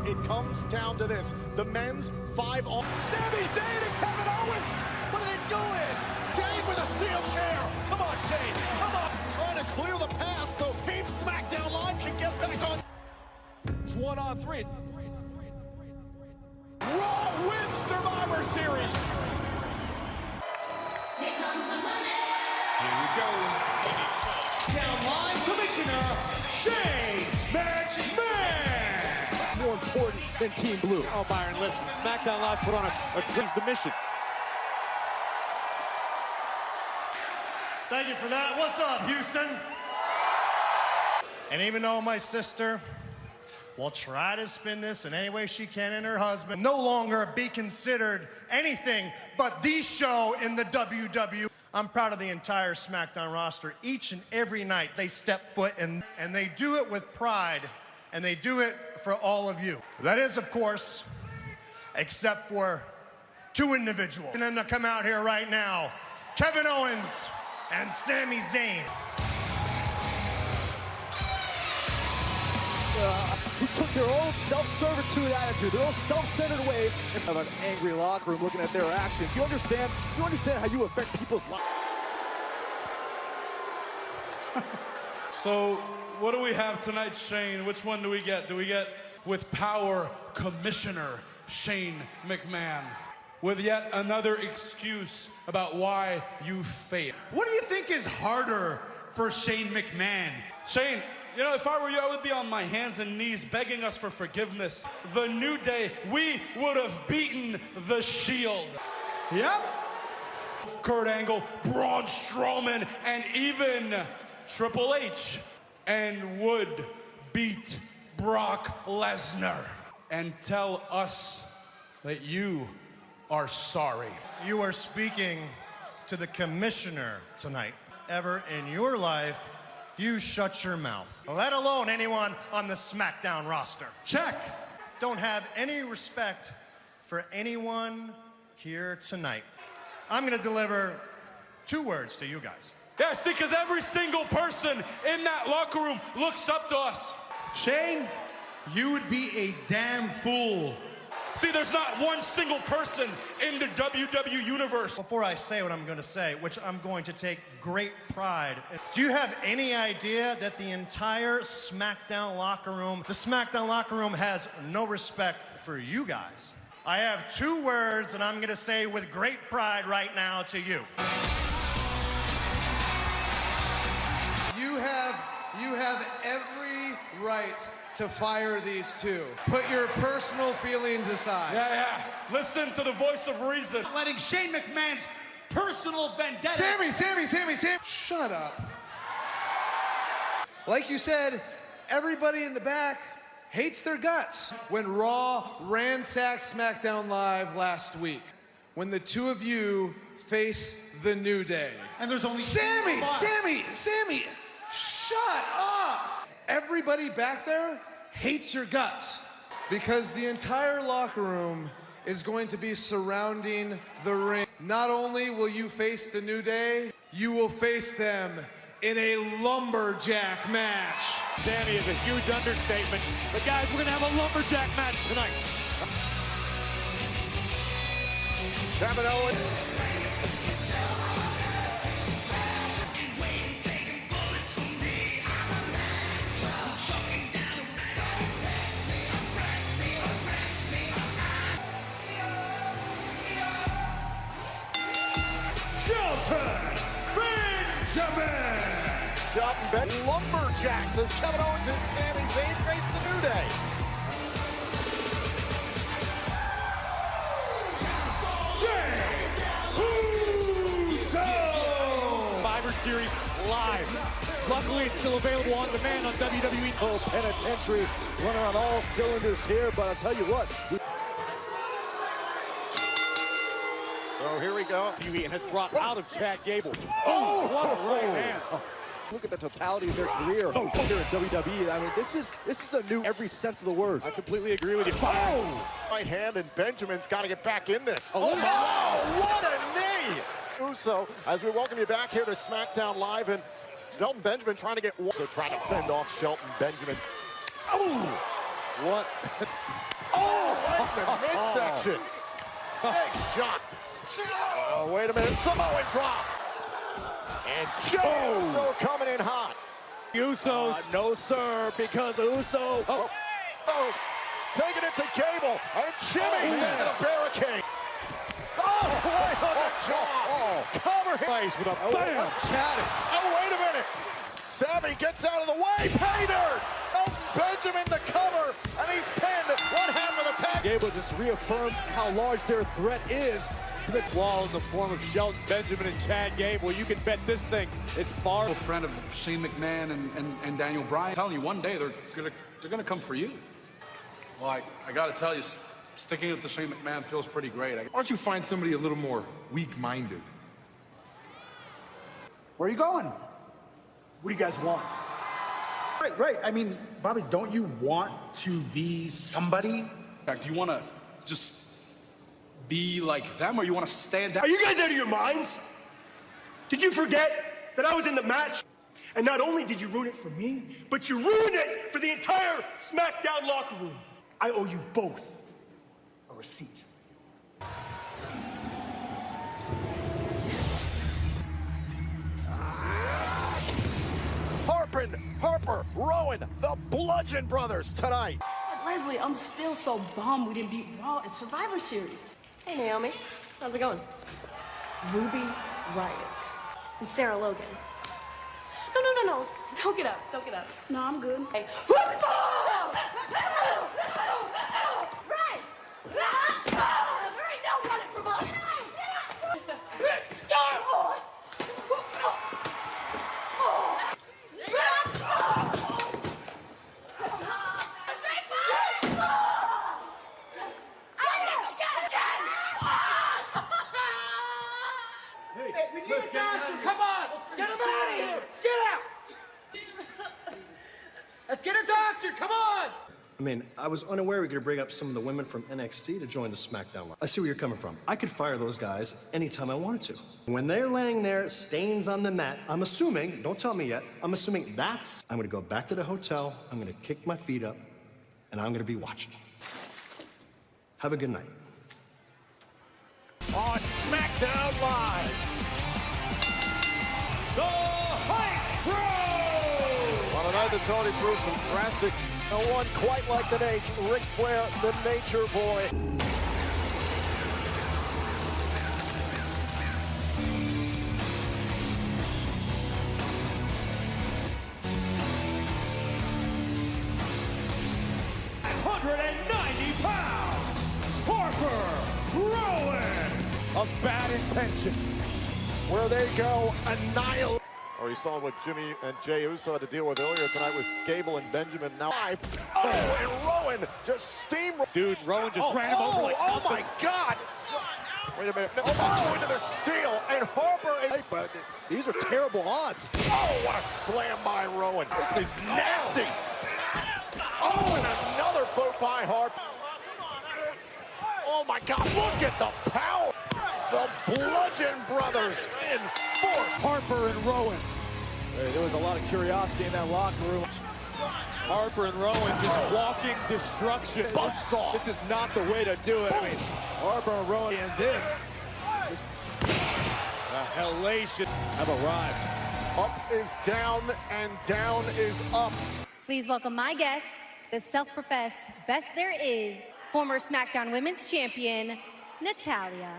It comes down to this. The men's 5-on. Sami Zayn and Kevin Owens. What are they doing? Shane with a steel chair. Come on, Shane. Come on. Trying to clear the path so Team Smackdown Live can get back on. It's 1-on-3. Raw wins Survivor Series. Here comes the money. Here we go. Down line, Commissioner Shane McMahon. More important than Team Blue. Oh, Byron, listen. Smackdown Live put on a crazy the mission. Thank you for that. What's up, Houston? And even though my sister will try to spin this in any way she can, and her husband no longer be considered anything but the show in the WWE. I'm proud of the entire SmackDown roster. Each and every night they step foot and they do it with pride, and they do it for all of you. That is, of course, except for two individuals. And then to come out here right now, Kevin Owens and Sami Zayn. Who took their own self-servitude attitude, their own self-centered ways, and have an angry locker room looking at their actions. Do you understand how you affect people's lives? So, what do we have tonight, Shane? Which one do we get? Do we get with power Commissioner Shane McMahon, with yet another excuse about why you failed? What do you think is harder for Shane McMahon? Shane, you know, if I were you, I would be on my hands and knees begging us for forgiveness. The New Day, we would have beaten the Shield. Yep. Kurt Angle, Braun Strowman, and even Triple H, and would beat Brock Lesnar. And tell us that you are sorry. You are speaking to the commissioner tonight. Ever in your life, you shut your mouth, let alone anyone on the SmackDown roster. Check. Don't have any respect for anyone here tonight. I'm gonna deliver 2 words to you guys. Yeah, see, because every single person in that locker room looks up to us. Shane, you would be a damn fool. See, there's not one single person in the WWE universe. Before I say what I'm gonna say, which I'm going to take great pride, do you have any idea that the entire SmackDown locker room, the SmackDown locker room has no respect for you guys? I have 2 words and I'm gonna say with great pride right now to you. You have every right to fire these two. Put your personal feelings aside. Yeah. Listen to the voice of reason. Letting Shane McMahon's personal vendetta. Sami! Shut up. Like you said, everybody in the back hates their guts. When Raw ransacked SmackDown Live last week, when the two of you face the New Day. And there's only Sami! Shut up! Everybody back there hates your guts because the entire locker room is going to be surrounding the ring. Not only will you face the New Day, you will face them in a lumberjack match. Sami is a huge understatement. But guys, we're gonna have a lumberjack match tonight. Kevin Owens. Shelton Benjamin. Lumberjacks as Kevin Owens and Sami Zayn face the New Day. Survivor Series live. Luckily, it's still available on demand on WWE. Oh, penitentiary running on all cylinders here, but I'll tell you what. So here we go. And has brought out of Chad Gable. Oh, what a right hand. Look at the totality of their career here at WWE. I mean, this is a new every sense of the word. I completely agree with you. Oh! Right hand, and Benjamin's got to get back in this. Oh, what a knee! Uso, as we welcome you back here to SmackDown Live, and Shelton Benjamin trying to get so trying to fend off Shelton Benjamin. Oh! What? Up the midsection. Big shot. Oh, wait a minute. Samoan drop. And Jey Uso coming in hot. Usos. No, sir, because Uso. Oh. Taking it to Gable. And Jimmy's into the barricade. Oh, right on the jaw. Cover him. Nice with a bam. Chatting. Oh, wait a minute. Savvy gets out of the way. Pay dirt. Benjamin to cover, and he's pinned. One half of the tag. Gable just reaffirmed how large their threat is to the wall in the form of Shelton Benjamin and Chad Gable. You can bet this thing is far. A friend of Shane McMahon and Daniel Bryan. I'm telling you, one day they're gonna come for you. Well, I gotta tell you, sticking with the Shane McMahon feels pretty great. Why don't you find somebody a little more weak-minded? Where are you going? What do you guys want? Right. I mean, Bobby, don't you want to be somebody? Do you want to just be like them, or you want to stand out? Are you guys out of your minds? Did you forget that I was in the match? And not only did you ruin it for me, but you ruined it for the entire SmackDown locker room. I owe you both a receipt. Harper, Rowan, the Bludgeon Brothers tonight. Leslie, I'm still so bummed we didn't beat Raw at Survivor Series. Hey, Naomi. How's it going? Ruby Riott. And Sarah Logan. No. Don't get up. Don't get up. No, I'm good. Hey. We need a doctor. Come on. Get him out of here. Get out. Let's get a doctor. Come on. I mean, I was unaware we could bring up some of the women from NXT to join the Smackdown line. I see where you're coming from. I could fire those guys anytime I wanted to. When they're laying there, stains on the mat, I'm assuming, don't tell me yet, I'm assuming I'm gonna go back to the hotel, I'm gonna kick my feet up, and I'm gonna be watching. Have a good night. On SmackDown Live. The Hype Bros! On a night that's already through some drastic, no one quite like the Ric Flair, the Nature Boy. Of bad intention. Where they go, annihilate. Or you saw what Jimmy and Jey Uso had to deal with earlier tonight with Gable and Benjamin. Now, and Rowan just steamrolled. Dude, Rowan just ran him over like oh my God! Wait a minute. Into the steel, and Harper. But these are terrible odds. Oh, what a slam by Rowan. This is nasty. Oh, and another boot by Harper. Oh my God, look at the power. The Bludgeon Brothers in force. Harper and Rowan. There was a lot of curiosity in that locker room. Harper and Rowan just walking destruction. Buzzsaw. This is not the way to do it. I mean, Harper and Rowan and this the hellation have arrived. Up is down and down is up. Please welcome my guest, the self-professed best there is, former SmackDown Women's Champion, Natalya.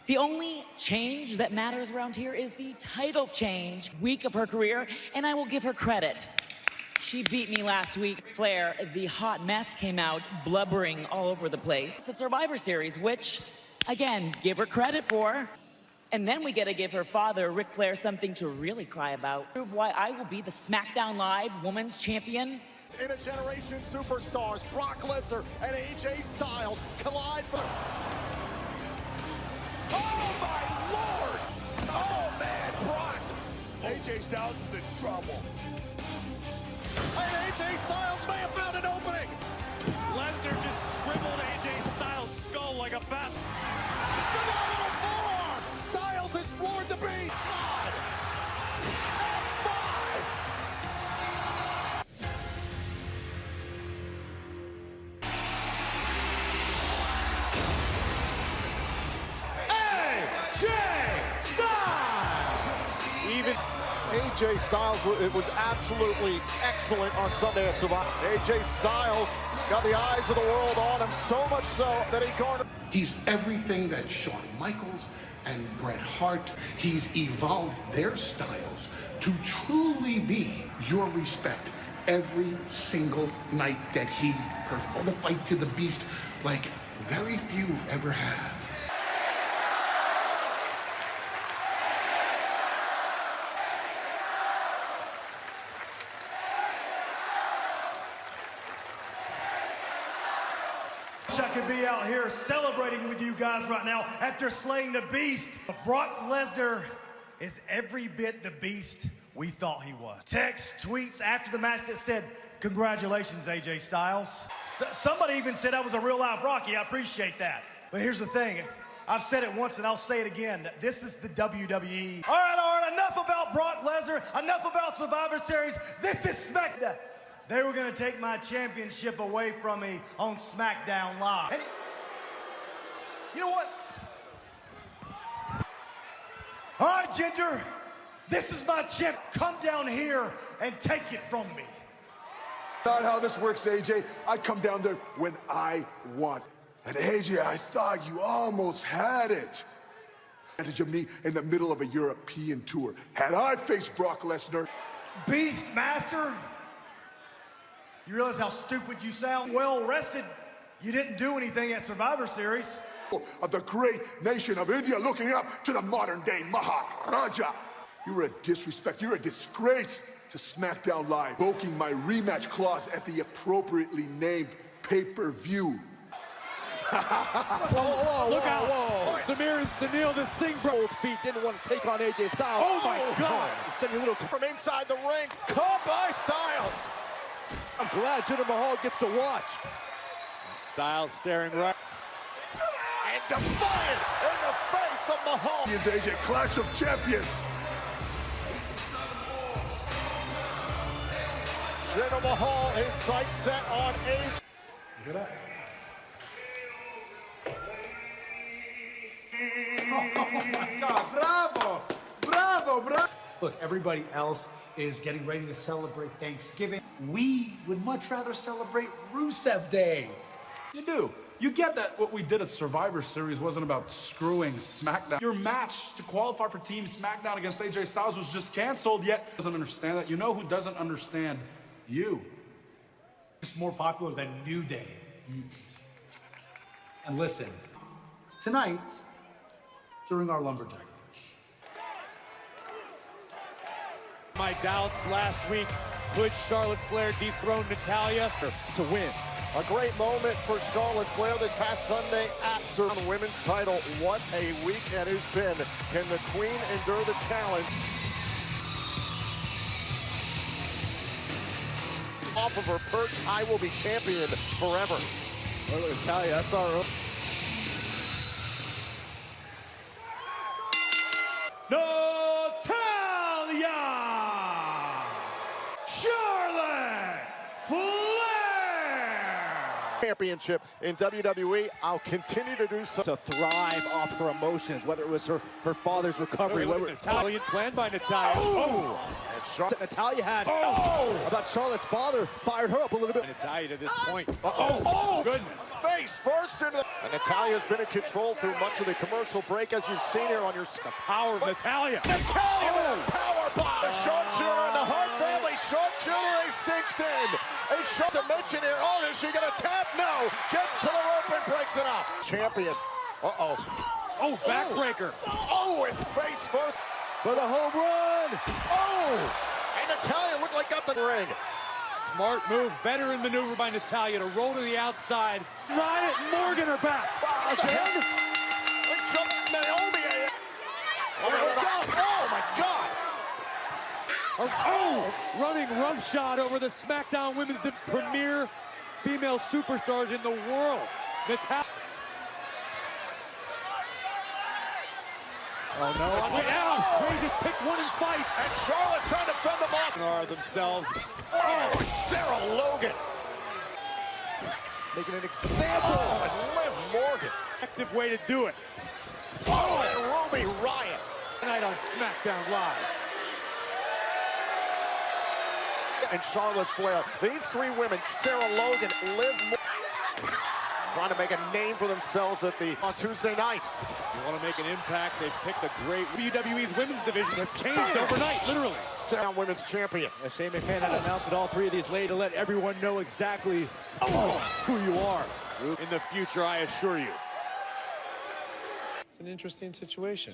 The only change that matters around here is the title change week of her career, and I will give her credit. She beat me last week. Flair, the hot mess, came out blubbering all over the place. It's the Survivor Series, which, again, give her credit for. And then we get to give her father, Ric Flair, something to really cry about. Prove why I will be the SmackDown Live Women's Champion. In a generation, superstars Brock Lesnar and AJ Styles collide for... Oh, my Lord! Oh, man, Brock! AJ Styles is in trouble. And AJ Styles may have found an opening. Lesnar just dribbled AJ Styles' skull like a fast. Phenomenal forearm! Styles is floored the beat. God! F5! AJ Styles, it was absolutely excellent on Sunday at Survivor. AJ Styles got the eyes of the world on him, so much so that he garnered. He's everything that Shawn Michaels and Bret Hart. He's evolved their styles to truly be your respect every single night that he performed the fight to the beast like very few ever have. I could be out here celebrating with you guys right now after slaying the beast. Brock Lesnar is every bit the beast we thought he was. Texts, tweets after the match that said, "Congratulations, AJ Styles." Somebody even said I was a real live Rocky. I appreciate that. But here's the thing. I've said it once and I'll say it again. This is the WWE. All right, enough about Brock Lesnar. Enough about Survivor Series. This is SmackDown. They were going to take my championship away from me on Smackdown Live. And you know what? All right, Ginger, this is my champ. Come down here and take it from me. Not how this works, AJ. I come down there when I want. And AJ, I thought you almost had it. Advantage of me in the middle of a European tour. Had I faced Brock Lesnar. Beastmaster? You realize how stupid you sound? Well rested. You didn't do anything at Survivor Series. Of the great nation of India looking up to the modern day Maharaja. You're a disrespect. You're a disgrace to SmackDown Live. Invoking my rematch clause at the appropriately named pay-per-view. Look out. Samir and Sunil, this thing broke. Both feet didn't want to take on AJ Styles. Oh my God. Send you a little From inside the ring, caught by Styles. I'm glad Jinder Mahal gets to watch. Styles staring right. And defiant in the face of Mahal. It's AJ, Clash of Champions. Jinder Mahal, his sights set on AJ. Get up. Oh my God, bravo! Bravo, bravo! Look, everybody else is getting ready to celebrate Thanksgiving. We would much rather celebrate Rusev Day. You do. You get that what we did at Survivor Series wasn't about screwing SmackDown. Your match to qualify for Team SmackDown against AJ Styles was just canceled, yet doesn't understand that. You know who doesn't understand? You. It's more popular than New Day. And listen, tonight, during our lumberjack match. My doubts last week, could Charlotte Flair dethrone Natalya to win? A great moment for Charlotte Flair this past Sunday at the women's title. What a week it has been. Can the Queen endure the challenge? Off of her perch, I will be champion forever. Oh, look, Natalya, I saw her. Natalya! Charlotte Flair! Championship in WWE. I'll continue to do so. To thrive off her emotions, whether it was her father's recovery. Italian plan by Natalya. Oh! And Natalya had about Charlotte's father fired her up a little bit. Natalya to this point. Oh, goodness. Face first into the... And Natalya's been in control through much of the commercial break, as you've seen here on your... The power of Natalya. Natalya with a power bomb. The sharpshooter and the Hart family sharpshooter is cinched in. A sharp submission here. Oh, is she gonna tap? No. Gets to the rope and breaks it up. Champion. Uh-oh. Oh, backbreaker. Oh, and face first. For the home run. Oh! And Natalya looked like got the ring. Smart move, veteran maneuver by Natalya to roll to the outside. Riot and Morgan are back. Again? Naomi. Oh my God! Running roughshod over the SmackDown Women's premier female superstars in the world. Natalya. Oh no, watch out! Ray just picked one and fight. And Charlotte trying to fend them off. Are themselves. Oh, and Sarah Logan. Making an example. Oh, and Liv Morgan. Effective way to do it. Oh, and Ruby Riott. Tonight on SmackDown Live. and Charlotte Flair. These three women, Sarah Logan, Liv Morgan, trying to make a name for themselves on Tuesday nights. You want to make an impact, they picked a great WWE's women's division. They've changed overnight, literally. Sarah Women's Champion. Shane McMahon had announced it all three of these late to let everyone know exactly who you are in the future, I assure you. It's an interesting situation.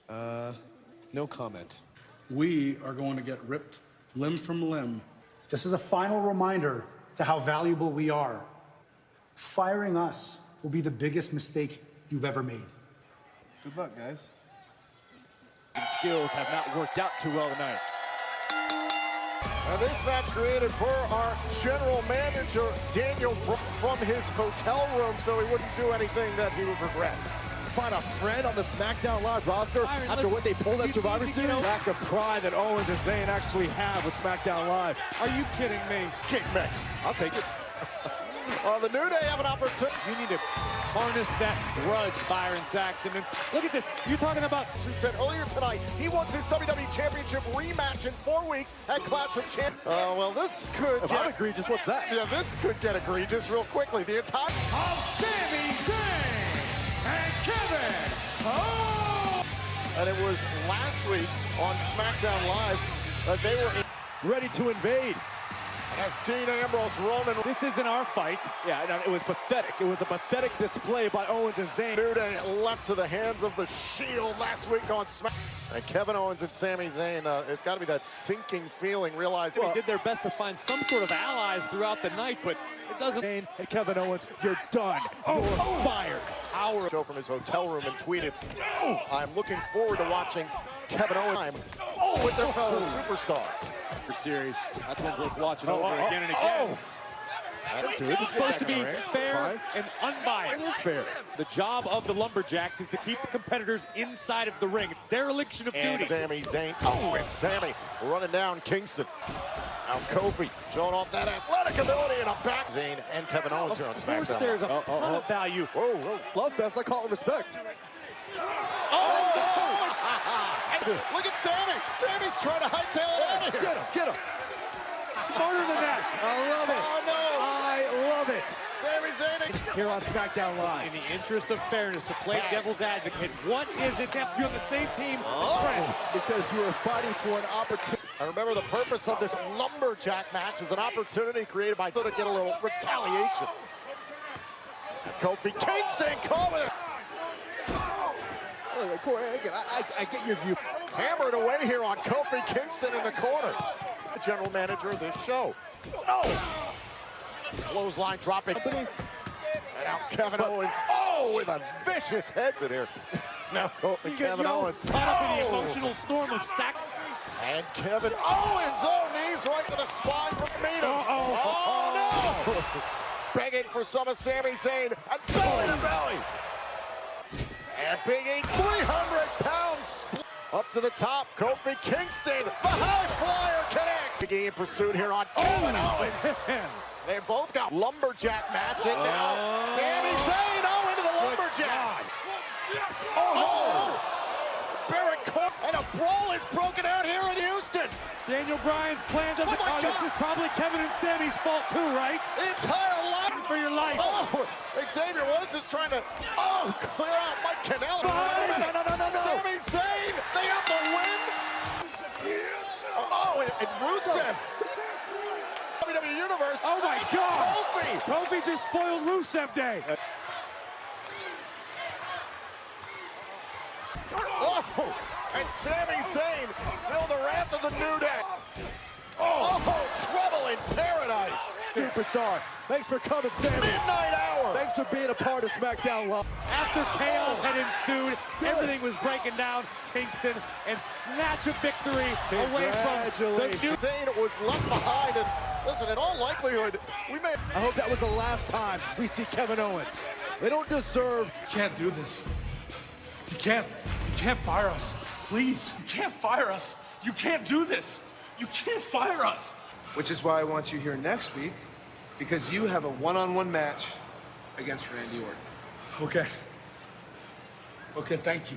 No comment. We are going to get ripped limb from limb. This is a final reminder to how valuable we are. Firing us will be the biggest mistake you've ever made. Good luck, guys. Skills have not worked out too well tonight. And this match created for our general manager, Daniel, from his hotel room so he wouldn't do anything that he would regret. Find a friend on the SmackDown Live roster after what they pulled at Survivor Series. Lack of pride that Owens and Zayn actually have with SmackDown Live. Are you kidding me? King mix. I'll take it. The New Day have an opportunity. You need to harness that grudge, Byron Saxton. And look at this. You're talking about... Who said earlier tonight he wants his WWE Championship rematch in 4 weeks at Clash of Champions. Well, this could get egregious. What's that? Yeah, this could get egregious real quickly. The entire... Of Sami Zayn and Kevin Owens. And it was last week on SmackDown Live they were ready to invade. As Dean Ambrose, Roman. This isn't our fight. Yeah, it was pathetic. It was a pathetic display by Owens and Zayn. New Day left to the hands of the Shield last week on SmackDown. And Kevin Owens and Sami Zayn, it's got to be that sinking feeling, realizing they did their best to find some sort of allies throughout the night, but it doesn't. And Kevin Owens, you're done. You're fired. Show from his hotel room and tweeted, I'm looking forward to watching Kevin Owens with their fellow superstars. Series. That one's worth watching over again and again. It's supposed to be fair and unbiased. It is fair. The job of the Lumberjacks is to keep the competitors inside of the ring. It's dereliction of duty. Sami Zayn. And Sami running down Kingston. Now Kofi showing off that athletic ability and a back. Zayn and Kevin Owens here on SmackDown. Of course, there's a ton of value. Whoa. Love fest. I call it respect. Look at Sami. Sami's trying to hightail it out of here. Get him. Smarter than that. I love it. Oh, no. I love it. Sami Zayn here on SmackDown Live. In the interest of fairness, to play devil's advocate, what is it to be on the same team? Friends. Because you are fighting for an opportunity. I remember the purpose of this Lumberjack match is an opportunity created by to get a little retaliation. Kofi Kingston calling it. Corey, again, I get your view. Hammered away here on Kofi Kingston in the corner. The general manager of this show. Clothesline dropping. And now Kevin Owens. With a vicious head to here. Now Kevin Owens. Caught up in the emotional storm of sack. And Kevin Owens. Knees right to the spine from the meter. No! Begging for some of Sami Zayn. And belly to belly. And Big E, 300 pounds. Up to the top, Kofi Kingston. The high flyer connects. Big E in pursuit here on Kevin Owens. They both got lumberjack match and now Sami Zayn into the Lumberjacks. Barrett Court, and a brawl is broken out here in Houston. Daniel Bryan's plan doesn't. This is probably Kevin and Sami's fault too, right? The entire line for your life. Xavier Woods is trying to clear out Mike Canelli. No. Sami Zayn, they have the win. And Rusev. WWE Universe. Oh my God! Kofi just spoiled Rusev Day. And Sami Zayn feel the wrath of the New Day. Trouble in paradise. Superstar. Thanks for coming, Sami. Midnight hour. Thanks for being a part of SmackDown Live. After chaos had ensued, everything was breaking down. Kingston and snatch a victory away from the New Zayn was left behind. And listen, in all likelihood, I hope that was the last time we see Kevin Owens. They don't deserve. You can't do this. You can't fire us. Please, you can't fire us. You can't do this. You can't fire us. Which is why I want you here next week, because you have a one-on-one match against Randy Orton. Okay, thank you.